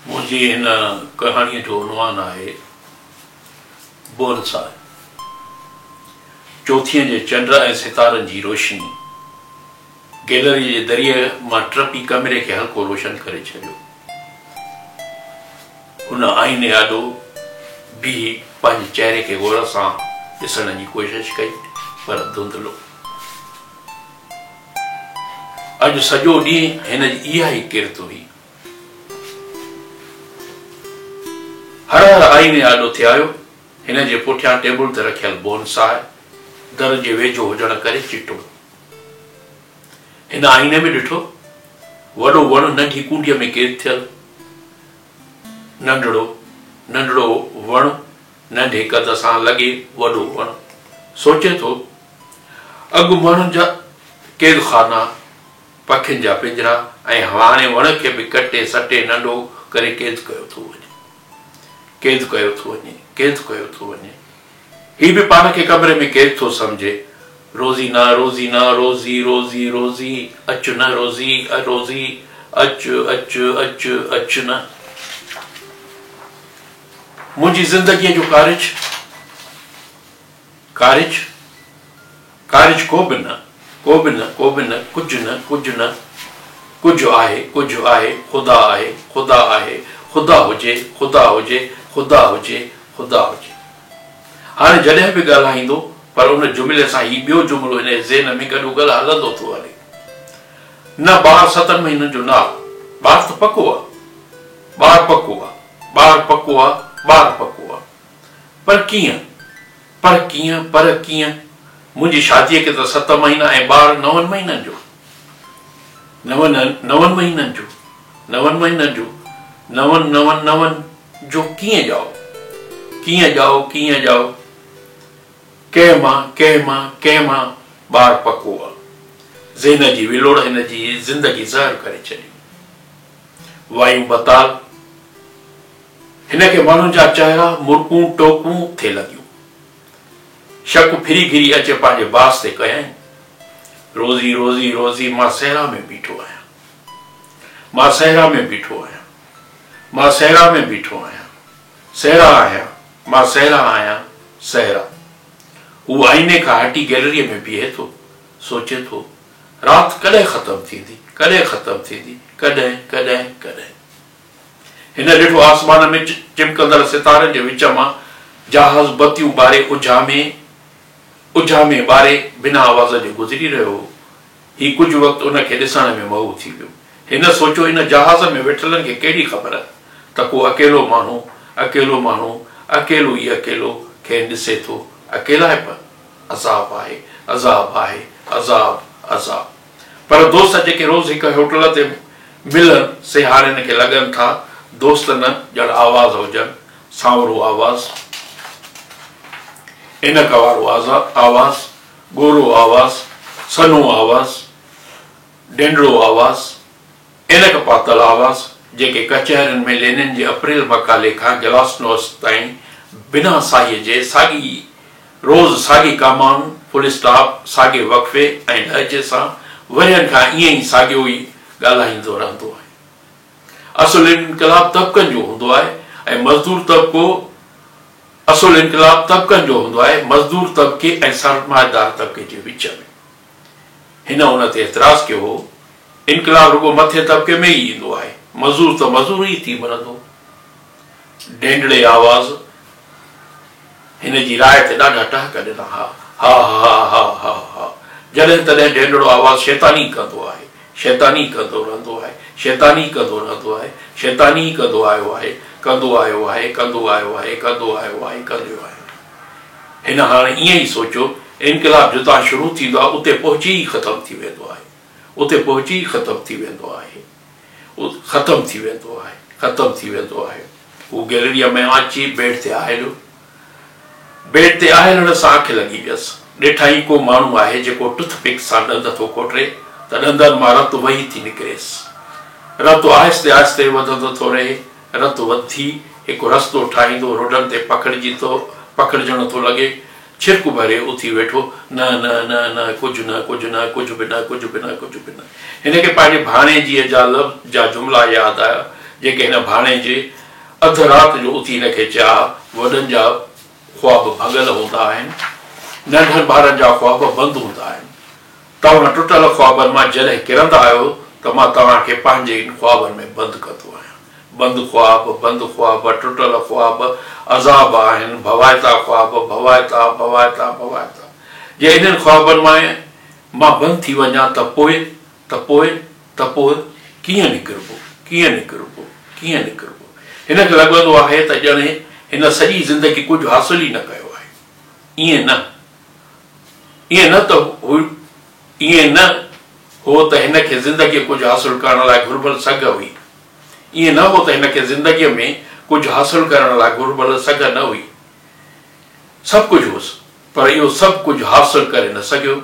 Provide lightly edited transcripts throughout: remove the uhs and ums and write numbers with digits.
मुझी इन कहानी जो उन्वान है बोनसाई। चौथीअ जे चंड ऐं सितारनि जी रोशनी गैलरी जे दरिए मां टपी कमरे के हल्को रोशन करे छॾियो। हुन आईने आॾो भी पंहिंजे चेहरे के गौर सां ॾिसण जी कोशिश कई, पर धुंधलो। अॼु सॼो ॾींहुं हिन जी इहा ई किरत हुई। हर आईने आॾो थे आयो। हिन जे पुठियां टेबल ते रखियल बोनसाई दर जे वेझो हुजण करे चिटो। हिन आईने में ॾिठो वॾो वण नंढी कूंडीअ में कैद थियल। नंढड़ो वण नंढे कद सां लॻे वॾो वण। सोचे थो अॻु माण्हुनि जा कैद खाना, पखियुनि जा पिंजरा ऐं हाणे वण खे बि कटे सटे नंढो करे कैद कयो थो वञे। ही भी पान के कमरे में कैद थो समझे। रोज़ी ना रोज़ी ना रोज़ी रोज़ी रोज़ी अच न रोज़ी रोज़ी अच अच अच अच न। मुझी जिंदगी जो कारिज को भी न कुछ आहे खुदा आहे खुदा हुजे। हाणे जॾहिं बि ॻाल्हाईंदो पर उन जुमिले सां ही ॿियो जुमिलो हिन ज़हन में गॾोगॾु हलंदो थो हले। न ॿार 7 महीननि जो नाल, ॿार त पको आहे। पर कीअं मुंहिंजी शादीअ खे त 7 महीना ऐं ॿार 9 महीननि जो। 9 महीननि जो कीअं जाओ कंहिं मां ॿार पको आहे। ज़हन जी विलोड़ हिन जी ज़िंदगी ज़हर करे छॾी। वायु बताल हिन खे माण्हुनि जा चेहरा मुर्कूं टोकूं थिए लॻियूं। शक फिरी घिरी अचे पंहिंजे बास ते कयईं। रोज़ी रोज़ी रोज़ी मां सहरा में बीठो आहियां। हू आईने खां हटी गैलरी में बीहे थो। सोचे थो रात कॾहिं ख़त्म थींदी। हिन ॾिठो आसमान में चिमकंदड़ सितारनि जे विच मां जहाज़ बतियूं ॿारे उजामे ॿारे बिना आवाज़ जे गुज़री रहियो हो। ही कुझु वक़्तु उनखे ॾिसण में मऊ थी वियो। हिन सोचियो इन जहाज़ में वेठलनि खे कहिड़ी ख़बर त को अकेलो माण्हू अकेलो खे ॾिसे थो। अकेलापन अज़ाब। पर दोस्त जेके रोज़ हिकु होटल ते मिलन से हाणे हिन खे लॻनि था दोस्त न ॼण आवाज़ हुजनि। सांवरो आवाज़, इनक वारो आवाज़, गोरो आवाज़, सनो आवाज़, डेंडड़ो आवाज़, इनक पातल आवाज़ जेके कचहरियुनि में लेनिन जे अप्रैल मकाले खां ग्लासनोस ताईं बिना साईअ जे रोज़ साॻी कमान, फुल स्टॉप, साॻे वक़फ़े ऐं लहजे सां वरियनि खां ईअं ई साॻियो ई ॻाल्हाईंदो रहंदो आहे। असुल इनकलाब तबक़नि जो हूंदो आहे ऐं मज़दूर तबक़े ऐं सरमाएदार तबक़े जे विच में। हिन उन ते एतिराज़ कयो हो इनकलाब रुगो मथे तबक़े में ई ईंदो आहे, मज़दूर त मज़दूर ई थी मरंदो। डेंडड़े आवाज़ हिन जी राय ते ॾाढा टहक ॾिना। हा जॾहिं तॾहिं डेंडड़ो आवाज़ शैतानी कंदो आहे। हिन हाणे ईअं ई सोचियो इनकलाब जितां शुरू थींदो आहे उते पहुची ई ख़त्म थी वेंदो आहे। हू गैलरीअ में अची बेड ते आहिलण सां अखि लॻी वियसि। ॾिठई को माण्हू आहे जेको टूथपिक सां ॾंद थो कोटरे त ॾंदनि मां रतु वही थी निकिरेसि। रतु आहिस्ते आहिस्ते वधंदो थो रहे। रतु वधी हिकु रस्तो ठाहींदो रोडनि ते पकड़जण थो लॻे। छिरक भरे उथी वेठो। न कुझु बि न। हिन खे पंहिंजे भाणे जी जा जुमिला यादि आया जेके हिन भाणे जे अध राति जो उथी हिनखे चया वॾनि जा ख्वाब भॻल हूंदा आहिनि, नंढनि ॿारनि जा ख्वाब बंदि हूंदा आहिनि। तव्हां टुटल ख्वाबनि मां जॾहिं किरंदा आहियो त मां तव्हांखे पंहिंजे ख्वाबनि में बंदि कंदो आहियां। बंदि ख्वाब, टुटल ख्वाब, अज़ाब आहिनि, भवाइता ख्वाब, भवाइता। जे इन्हनि ख्वाबनि मां बंदि थी वञा त पोइ कीअं निकिरबो? हिनखे लॻंदो आहे त ॼणे हिन सॼी ज़िंदगी कुझु हासिल ई न कयो आहे। ईअं न हो त हिनखे ज़िंदगी कुझु हासिल करण लाइ घुर्बल सघ हुई। ईअं न हो त हिनखे ज़िंदगीअ में कुझु हासिल करण लाइ घुर्बल सघ न हुई। सभु कुझु हुउसि, पर इहो सभु कुझु हासिल करे न सघियो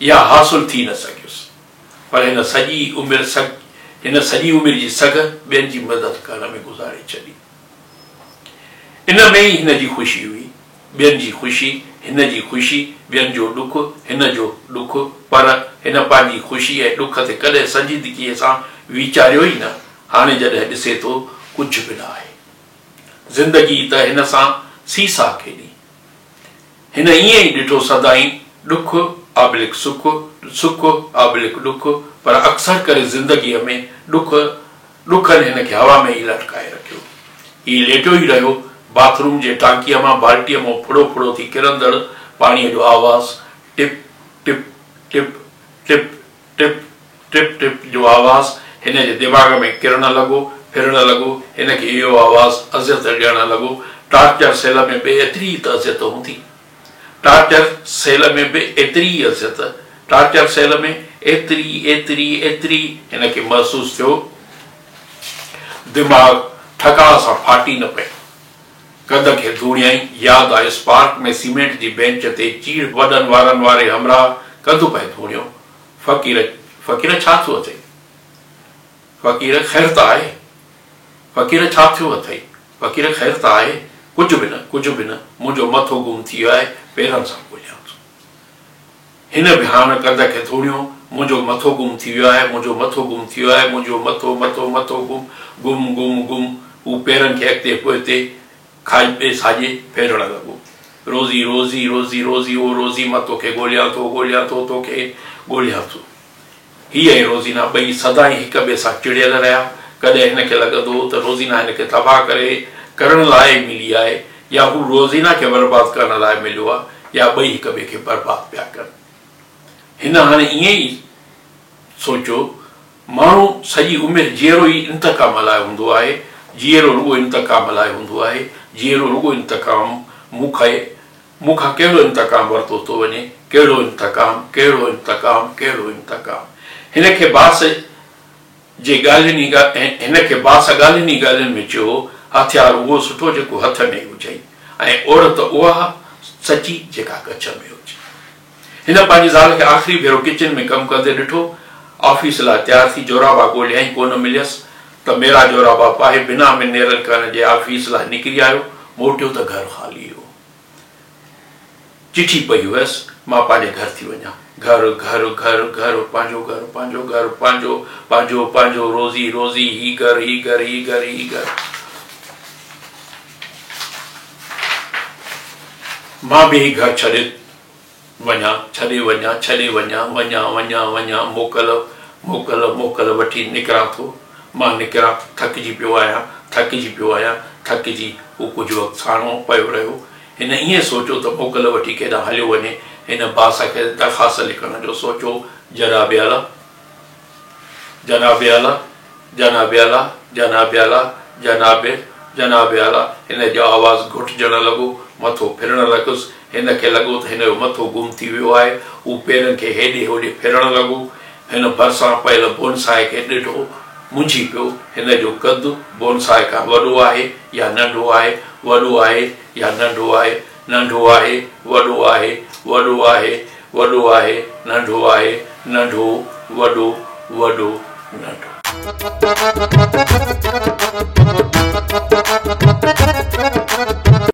या हासिल थी न सघियुसि। पर हिन सॼी उमिरि जी सघ ॿियनि जी मदद करण में गुज़ारे छॾी। इन में ई हिन जी ख़ुशी हुई, ॿियनि जी ख़ुशी, हिन जी ख़ुशी, ॿियनि जो ॾुख, हिन जो ॾुख। पर हिन पंहिंजी ख़ुशी ऐं ॾुख ते कॾहिं संजीदगीअ सां वीचारियो ई न। हाणे जॾहिं ॾिसे थो कुझु बि न आहे, ज़िंदगी त हिन सां सीसा खेॾी। हिन ईअं ई ॾिठो सदाई ॾुख आबिलिक सुख, सुख आबिलिक ॾुख। पर अक्सर करे ज़िंदगीअ में ॾुखनि हिनखे हवा में ई लटकाए रखियो। हीउ लेटियो ई रहियो बाथरूम जे टांकीअ मां बाल्टीअ मां फुड़ो थी किरंदड़ पाणीअ जो आवाज़, tip tip tip tip tip tip tip जो आवाज़ हिन जे दिमाग़ में किरण लॻो, फिरण लॻो। हिनखे इहो आवाज़ अज़ियत ॾियण लॻो। टार्चर सेल में बि एतिरी त अज़ियत हूंदी, टार्चर सेल में बि एतिरी अज़ियत, टार्चर सेल में एतिरी हिनखे महसूस थियो। दिमाग़ ठका सां फाटी न पए। कद खे धूणियाई, यादि आहे स्पार्क में सीमेंट जी बेंच ते चीड़ वॾनि वारनि वारे हमरा कदु पए धूणियो। फ़क़ीर छा थियो अथई? फ़क़ीर ख़ैर त आहे। फ़क़ीर छा थियो अथई? फ़क़ीर ख़ैर त आहे? कुझु बि न, मुंहिंजो मथो गुम थी वियो आहे, पेरनि सां ॻोल्हियां थो। हिन बि हाणे कद खे धूणियो, मुंहिंजो मथो गुम थी वियो आहे, मुंहिंजो मथो गुम। हू पेरनि खे अॻिते पोइते खाई साॼे फेरण लॻो। रोज़ी ओ रोज़ी मां तोखे ॻोल्हियां थो, तोखे ॻोल्हियां थो। हीअ ऐं रोज़ीना ॿई सदाई हिक ॿिए सां चिड़ियल रहिया। कॾहिं हिनखे लॻंदो त रोज़ीना हिनखे तबाह करण लाइ मिली आहे, या हू रोज़ीना खे बर्बाद करण लाइ मिलियो आहे, या ॿई हिक ॿिए खे बर्बाद पिया कनि। हिन हाणे ईअं ई सोचियो, माण्हू सॼी उमिरि जीअरो ई इंतकाम लाइ हूंदो आहे, जीअरो रुॻो इंतकाम लाइ हूंदो आहे, जीअरो रुॻो इंतकाम। मूंखां कहिड़ो इंतकाम वरितो थो वञे, कहिड़ो इंतकाम। हिनखे बास ॻाल्हियुनि में चयो, हथियार उहो सुठो जेको हथ में हुजे, ऐं औरत उहा सची जेका कच्छ में हुजे। हिन पंहिंजी ज़ाल खे आख़िरी भेरो किचन में कमु कंदे ॾिठो। ऑफिस लाइ तयार थी जोराबा ॻोल्हियई, कोन मिलियसि त मेरा जोराबा पाए बिना में नेरल करण जे ऑफिस लाइ निकिरी आयो। मोटियो त घर ख़ाली हो। चिठी पई हुयसि, मां पंहिंजे घर थी वञा। घर, पंहिंजो, रोज़ी, ही घर। मां बि घर छॾे वञा, मोकल वठी निकिरां थो। मां निकिरां, थकिजी पियो आहियां। हू कुझु वक़्तु साणो पियो रहियो। हिन ईअं सोचियो त मोकल वठी केॾांहुं हलियो वञे। हिन बास खे दरख़्वास्त लिखण जो सोचियो। जनाब आला। हिन जो आवाज़ घुटजण लॻो, मथो फिरण लॻुसि। हिनखे लॻो त हिन जो मथो गुम थी वियो आहे। हू पेरनि खे हेॾे होॾे फिरण लॻो। हिन भरिसां पयल बोनसाए खे ॾिठो, मुंझी पियो। हिन जो कदु बोनसाए खां वॾो आहे या नंढो आहे, वॾो आहे या नंढो आहे, नंढो आहे, वॾो आहे, वॾो आहे, वॾो आहे, नंढो आहे, नंढो, वॾो, वॾो, नंढो।